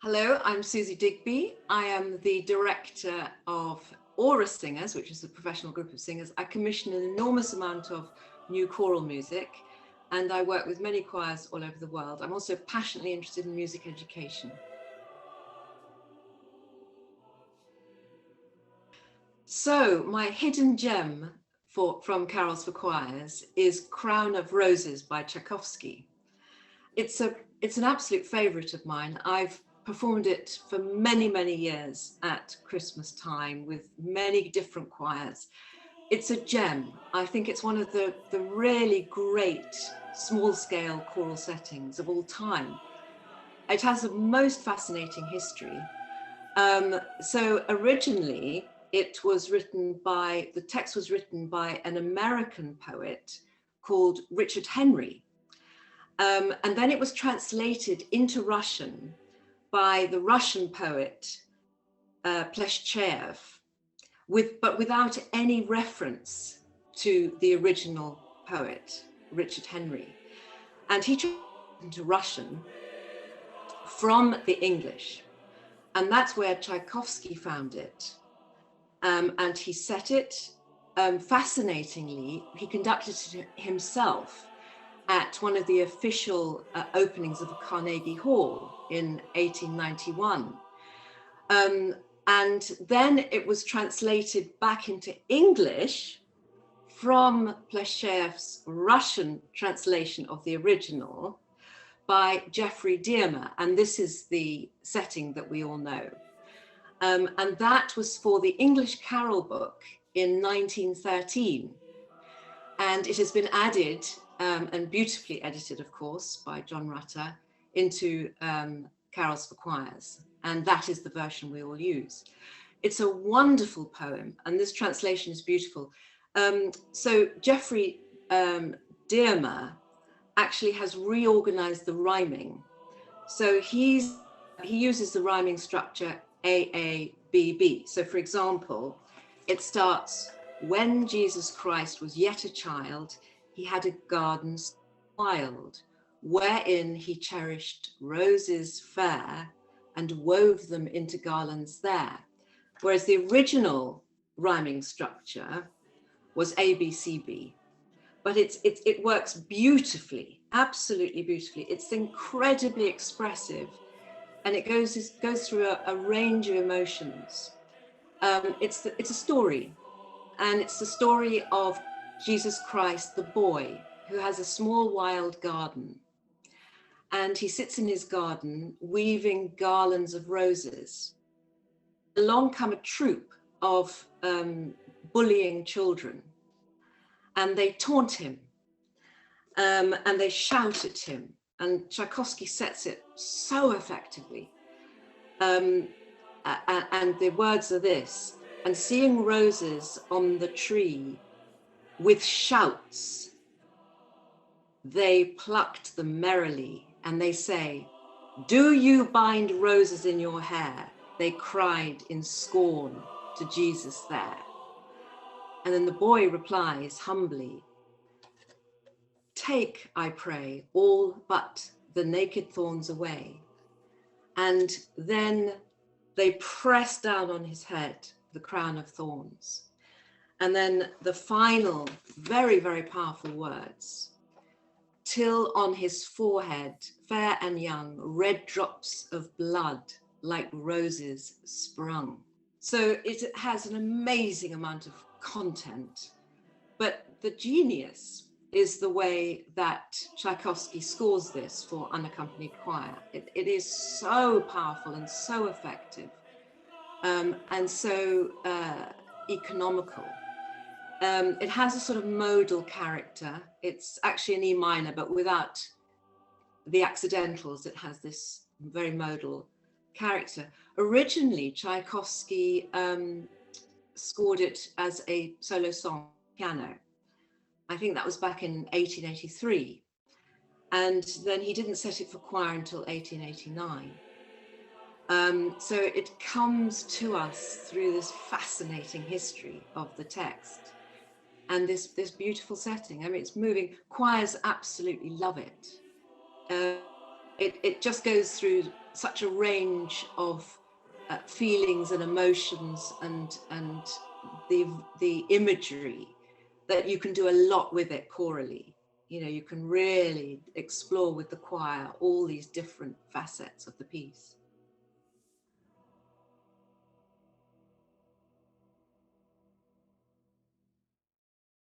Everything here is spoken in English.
Hello, I'm Suzi Digby. I am the director of Aura Singers, which is a professional group of singers. I commission an enormous amount of new choral music, and I work with many choirs all over the world. I'm also passionately interested in music education. So my hidden gem from Carols for Choirs is Crown of Roses by Tchaikovsky. It's an absolute favorite of mine. I've performed it for many, many years at Christmas time with many different choirs. It's a gem. I think it's one of the really great small-scale choral settings of all time. It has a most fascinating history. So originally, the text was written by an American poet called Richard Henry. And then it was translated into Russian by the Russian poet Pleshcheyev, but without any reference to the original poet, Richard Henry. And he translated it into Russian from the English. And that's where Tchaikovsky found it. And he set it, fascinatingly, he conducted it himself at one of the official openings of Carnegie Hall in 1891. And then it was translated back into English from Pleshcheyev's Russian translation of the original by Jeffrey Diermer. And this is the setting that we all know. And that was for the English Carol book in 1913. And it has been added and beautifully edited, of course, by John Rutter into Carols for Choirs. And that is the version we all use. It's a wonderful poem, and this translation is beautiful. So Jeffrey Diermer actually has reorganized the rhyming. So he uses the rhyming structure AABB. So for example, it starts, when Jesus Christ was yet a child, he had a garden wild, wherein he cherished roses fair and wove them into garlands there. Whereas the original rhyming structure was ABCB, but it works beautifully, absolutely beautifully. It's incredibly expressive, and it goes through a range of emotions. It's a story, and it's the story of Jesus Christ, the boy, who has a small wild garden. And he sits in his garden weaving garlands of roses. Along come a troop of bullying children, and they taunt him, and they shout at him. And Tchaikovsky sets it so effectively. And the words are this: and seeing roses on the tree, with shouts, they plucked them merrily, and they say, do you bind roses in your hair? They cried in scorn to Jesus there. And then the boy replies humbly, take, I pray, all but the naked thorns away. And then they press down on his head the crown of thorns. And then the final, very, very powerful words, till on his forehead, fair and young, red drops of blood like roses sprung. So it has an amazing amount of content, but the genius is the way that Tchaikovsky scores this for unaccompanied choir. It is so powerful and so effective, and so economical. It has a sort of modal character. It's actually an E minor, but without the accidentals, it has this very modal character. Originally, Tchaikovsky scored it as a solo song piano. I think that was back in 1883. And then he didn't set it for choir until 1889. So it comes to us through this fascinating history of the text and this beautiful setting. I mean, it's moving. Choirs absolutely love it. it just goes through such a range of feelings and emotions and the imagery that you can do a lot with it chorally. You know, you can really explore with the choir all these different facets of the piece.